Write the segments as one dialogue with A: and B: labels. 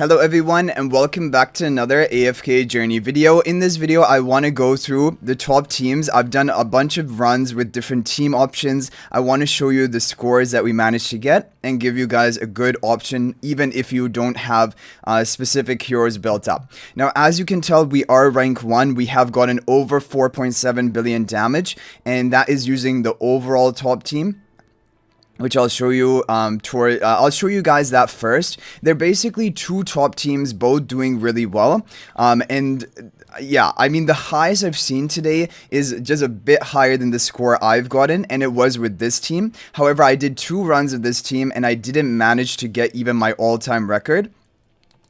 A: Hello everyone and welcome back to another AFK journey video. In this video I want to go through the top teams. I've done a bunch of runs with different team options. I want to show you the scores that we managed to get and give you guys a good option even if you don't have specific heroes built up. Now as you can tell, we are rank 1. We have gotten over 4.7 billion damage, and that is using the overall top team, which I'll show you. I'll show you guys that first. They're basically two top teams, both doing really well. Yeah, I mean, the highest I've seen today is just a bit higher than the score I've gotten, and it was with this team. However, I did 2 runs of this team, and I didn't manage to get even my all-time record.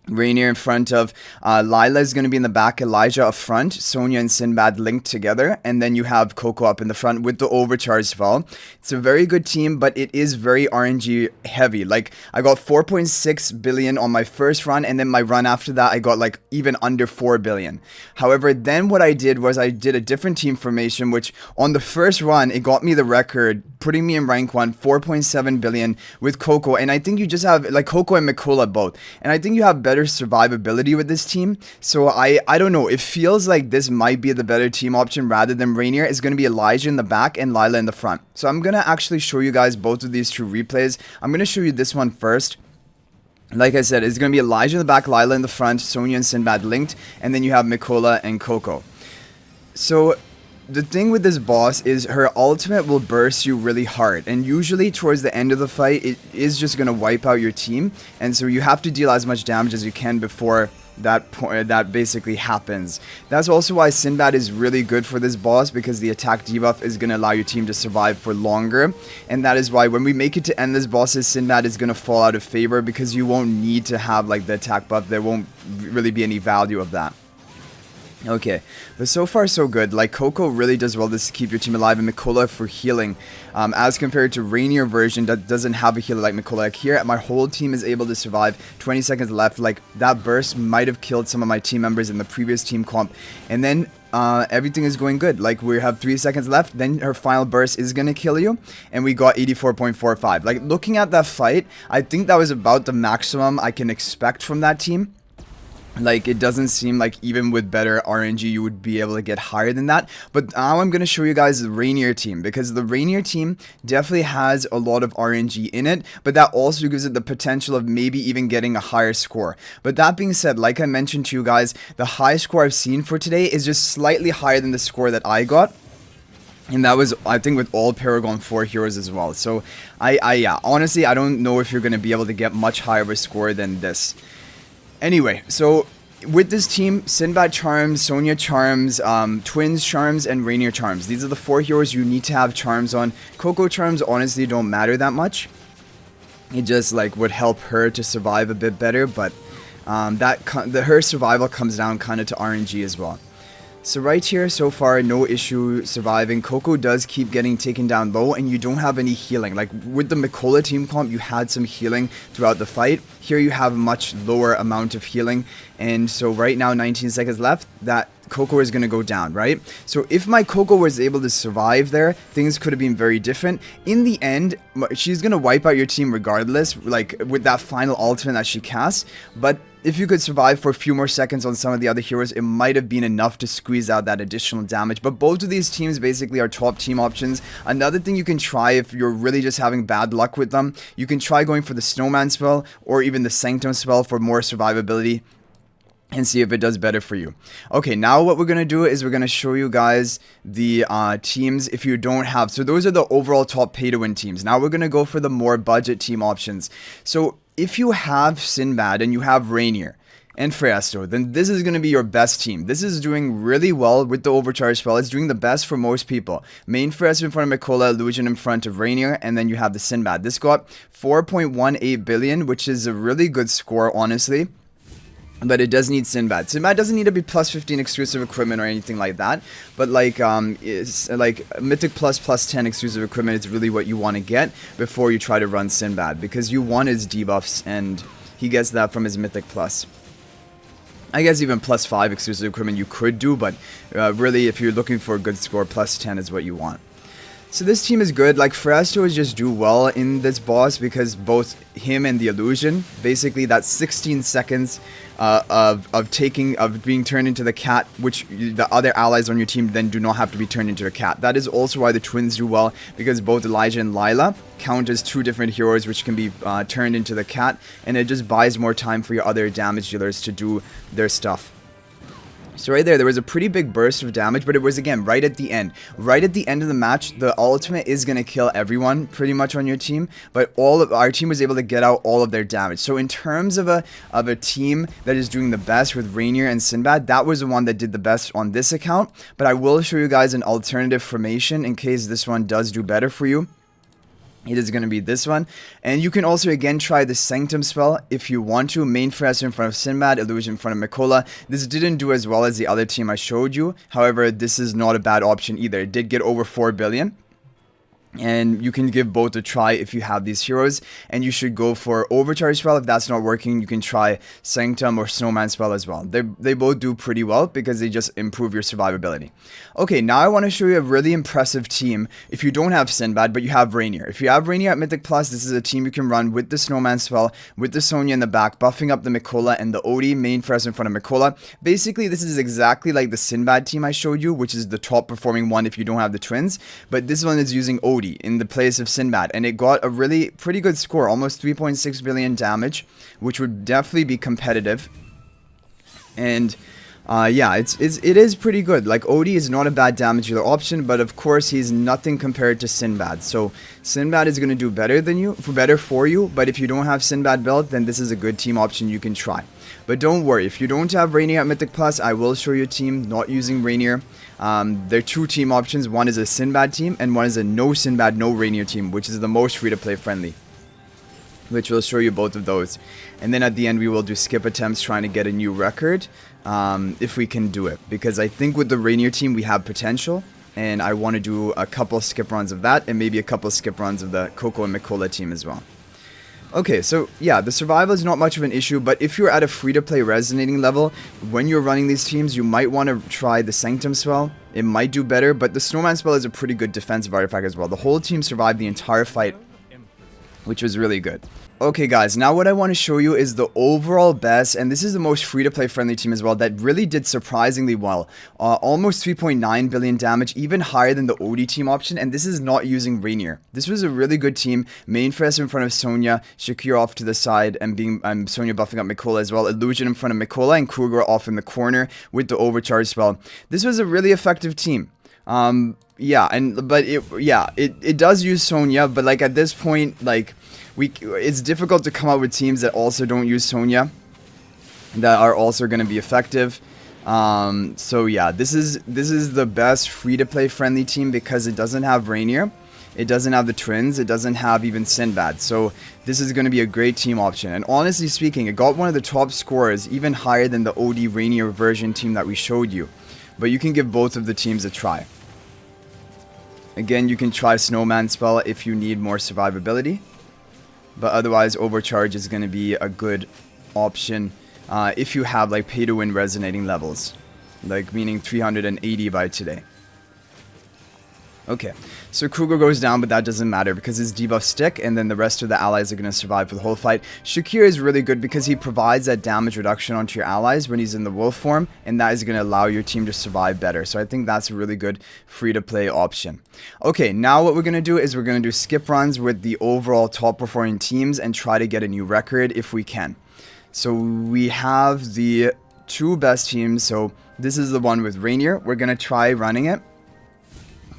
A: Reinier in front of Lila is going to be in the back, Elijah up front, Sonya and Sinbad linked together, and then you have Coco up in the front with the overcharge spell. It's a very good team, but it is very RNG heavy. Like, I got 4.6 billion on my first run, and then my run after that I got like even under 4 billion. However, then what I did was I did a different team formation, which on the first run it got me the record, putting me in rank 1, 4.7 billion with Coco. And I think you just have like Coco and Mikola both, and I think you have better survivability with this team. So I don't know, it feels like this might be the better team option rather than Reinier. It's going to be Elijah in the back and Lila in the front. So I'm going to actually show you guys both of these two replays. I'm going to show you this one first. Like I said, it's going to be Elijah in the back, Lila in the front, Sonya and Sinbad linked, and then you have Mikola and Coco. So the thing with this boss is her ultimate will burst you really hard, and usually towards the end of the fight it is just going to wipe out your team, and so you have to deal as much damage as you can before that basically happens. That's also why Sinbad is really good for this boss, because the attack debuff is going to allow your team to survive for longer, and that is why when we make it to end this boss, Sinbad is going to fall out of favor because you won't need to have like the attack buff. There won't really be any value of that. Okay, but so far so good. Like, Coco really does well to keep your team alive, and Mikola for healing, as compared to Reinier version that doesn't have a healer like Mikola. Like here, my whole team is able to survive. 20 seconds left. Like, that burst might have killed some of my team members in the previous team comp, and then everything is going good. Like, we have 3 seconds left, then her final burst is gonna kill you, and we got 84.45. Like, looking at that fight, I think that was about the maximum I can expect from that team. Like, it doesn't seem like even with better RNG you would be able to get higher than that. But now I'm going to show you guys the Reinier team, because the Reinier team definitely has a lot of RNG in it, but that also gives it the potential of maybe even getting a higher score. But that being said, like I mentioned to you guys, the highest score I've seen for today is just slightly higher than the score that I got. And that was, I think, with all Paragon 4 heroes as well. So, yeah, honestly, I don't know if you're going to be able to get much higher of a score than this. Anyway, so with this team, Sinbad charms, Sonya charms, Twins charms, and Reinier charms. These are the 4 heroes you need to have charms on. Coco charms honestly don't matter that much. It just like would help her to survive a bit better, but her survival comes down kind of to RNG as well. So right here, so far, no issue surviving. Coco does keep getting taken down low, and you don't have any healing. Like, with the Mikola team comp, you had some healing throughout the fight. Here you have a much lower amount of healing, and so right now, 19 seconds left, that Coco is going to go down, right? So if my Coco was able to survive there, things could have been very different. In the end, she's going to wipe out your team regardless, like, with that final ultimate that she casts, but if you could survive for a few more seconds on some of the other heroes, it might have been enough to squeeze out that additional damage. But both of these teams basically are top team options. Another thing you can try if you're really just having bad luck with them, you can try going for the Snowman spell or even the Sanctum spell for more survivability, and see if it does better for you. Okay, now what we're going to do is we're going to show you guys the teams if you don't have. So those are the overall top pay-to-win teams. Now we're going to go for the more budget team options. So if you have Sinbad and you have Reinier and Fresto, then this is going to be your best team. This is doing really well with the overcharge spell. It's doing the best for most people. Main Fresto in front of Mikola, Illusion in front of Reinier, and then you have the Sinbad. This got 4.18 billion, which is a really good score, honestly. But it does need Sinbad. Sinbad doesn't need to be plus 15 exclusive equipment or anything like that. But like, it's like Mythic plus 10 exclusive equipment is really what you want to get before you try to run Sinbad, because you want his debuffs, and he gets that from his Mythic plus. I guess even plus 5 exclusive equipment you could do, but really if you're looking for a good score, plus 10 is what you want. So this team is good. Like, Fresto is just do well in this boss because both him and the illusion, basically that's 16 seconds of being turned into the cat, which the other allies on your team then do not have to be turned into a cat. That is also why the twins do well, because both Elijah and Lila count as two different heroes which can be turned into the cat, and it just buys more time for your other damage dealers to do their stuff. So right there was a pretty big burst of damage, but it was, again, right at the end. Right at the end of the match, the ultimate is going to kill everyone pretty much on your team, but our team was able to get out all of their damage. So in terms of a team that is doing the best with Reinier and Sinbad, that was the one that did the best on this account, but I will show you guys an alternative formation in case this one does do better for you. It is going to be this one. And you can also again try the Sanctum spell if you want to. Main Fresto in front of Sinbad, Illusion in front of Mikola. This didn't do as well as the other team I showed you. However, this is not a bad option either. It did get over 4 billion. And you can give both a try if you have these heroes, and you should go for Overcharge spell. If that's not working, you can try Sanctum or Snowman spell as well. They both do pretty well because they just improve your survivability. Okay, now I want to show you a really impressive team if you don't have Sinbad but you have Reinier. If you have Reinier at Mythic Plus, this is a team you can run with the Snowman spell, with the Sonya in the back, buffing up the Mikola and the Odie, main Fresto in front of Mikola. Basically, this is exactly like the Sinbad team I showed you, which is the top performing one if you don't have the twins, but this one is using Odie in the place of Sinbad, and it got a really pretty good score, almost 3.6 billion damage, which would definitely be competitive. And yeah, it is pretty good. Like, Odie is not a bad damage dealer option, but of course he's nothing compared to Sinbad. So Sinbad is going to do better for you, but if you don't have Sinbad built, then this is a good team option you can try. But don't worry, if you don't have Reinier at Mythic Plus, I will show you a team not using Reinier. There are two team options. One is a Sinbad team, and one is a no Sinbad, no Reinier team, which is the most free-to-play friendly, which will show you both of those. And then at the end, we will do skip attempts trying to get a new record, if we can do it. Because I think with the Reinier team, we have potential, and I want to do a couple skip runs of that, and maybe a couple skip runs of the Coco and Mikola team as well. Okay, so yeah, the survival is not much of an issue, but if you're at a free-to-play resonating level, when you're running these teams, you might want to try the Sanctum spell. It might do better, but the Snowman spell is a pretty good defensive artifact as well. The whole team survived the entire fight, which was really good. Okay guys, now what I want to show you is the overall best, and this is the most free-to-play friendly team as well, that really did surprisingly well. Almost 3.9 billion damage, even higher than the Odie team option, and this is not using Reinier. This was a really good team. Main Fresto in front of Sonya, Shakir off to the side, and Sonya buffing up Mikola as well. Illusion in front of Mikola, and Kruger off in the corner with the Overcharge spell. This was a really effective team. Yeah, but it does use Sonya, but like at this point, like, it's difficult to come up with teams that also don't use Sonya that are also going to be effective. So yeah, this is the best free-to-play friendly team because it doesn't have Reinier, it doesn't have the twins, it doesn't have even Sinbad. So this is going to be a great team option. And honestly speaking, it got one of the top scores, even higher than the Odie Reinier version team that we showed you. But you can give both of the teams a try. Again, you can try Snowman spell if you need more survivability. But otherwise, Overcharge is going to be a good option if you have like pay to win resonating levels. Like meaning 380 by today. Okay, so Kruger goes down, but that doesn't matter because his debuffs stick, and then the rest of the allies are going to survive for the whole fight. Shakir is really good because he provides that damage reduction onto your allies when he's in the wolf form, and that is going to allow your team to survive better. So I think that's a really good free-to-play option. Okay, now what we're going to do is we're going to do skip runs with the overall top-performing teams and try to get a new record if we can. So we have the two best teams. So this is the one with Reinier. We're going to try running it.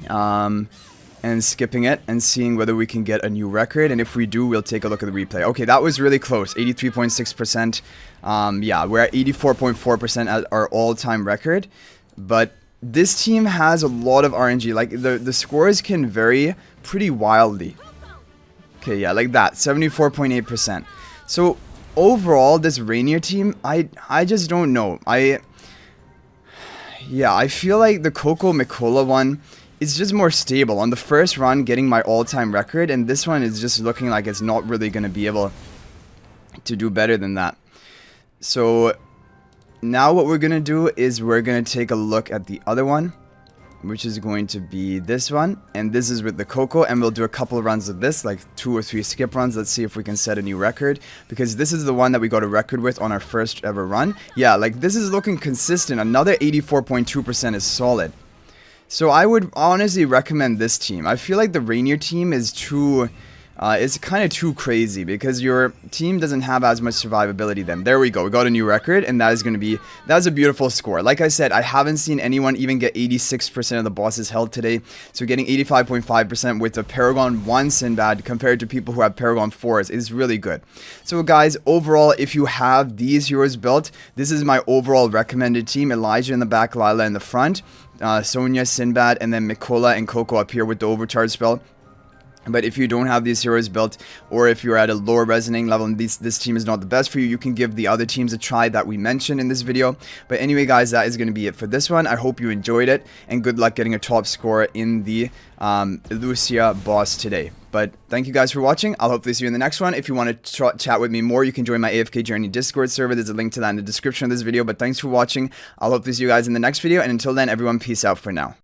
A: And skipping it and seeing whether we can get a new record, and if we do, we'll take a look at the replay. Okay, that was really close, 83.6%. Yeah, we're at 84.4% at our all-time record, but this team has a lot of RNG. Like, the scores can vary pretty wildly. Okay, yeah, like that, 74.8%. So overall, this Reinier team, I just don't know. Yeah, I feel like the Coco Mikola one, it's just more stable. On the first run, getting my all-time record, and this one is just looking like it's not really going to be able to do better than that. So now what we're going to do is we're going to take a look at the other one, which is going to be this one, and this is with the Coco, and we'll do a couple of runs of this, like 2 or 3 skip runs. Let's see if we can set a new record, because this is the one that we got a record with on our first ever run. Yeah, like this is looking consistent. Another 84.2% is solid. So I would honestly recommend this team. I feel like the Reinier team is too... it's kind of too crazy because your team doesn't have as much survivability then. There we go. We got a new record, and that is going to be... That's a beautiful score. Like I said, I haven't seen anyone even get 86% of the bosses held today. So getting 85.5% with the Paragon 1 Sinbad compared to people who have Paragon 4s is really good. So guys, overall, if you have these heroes built, this is my overall recommended team. Elijah in the back, Lila in the front, Sonya, Sinbad, and then Mikola and Coco up here with the overcharge spell. But if you don't have these heroes built, or if you're at a lower resonating level and this team is not the best for you, you can give the other teams a try that we mentioned in this video. But anyway guys, that is going to be it for this one. I hope you enjoyed it, and good luck getting a top score in the Illucia boss today. But thank you guys for watching. I'll hopefully see you in the next one. If you want to chat with me more, you can join my AFK Journey Discord server. There's a link to that in the description of this video. But thanks for watching. I'll hopefully see you guys in the next video, and until then, everyone, peace out for now.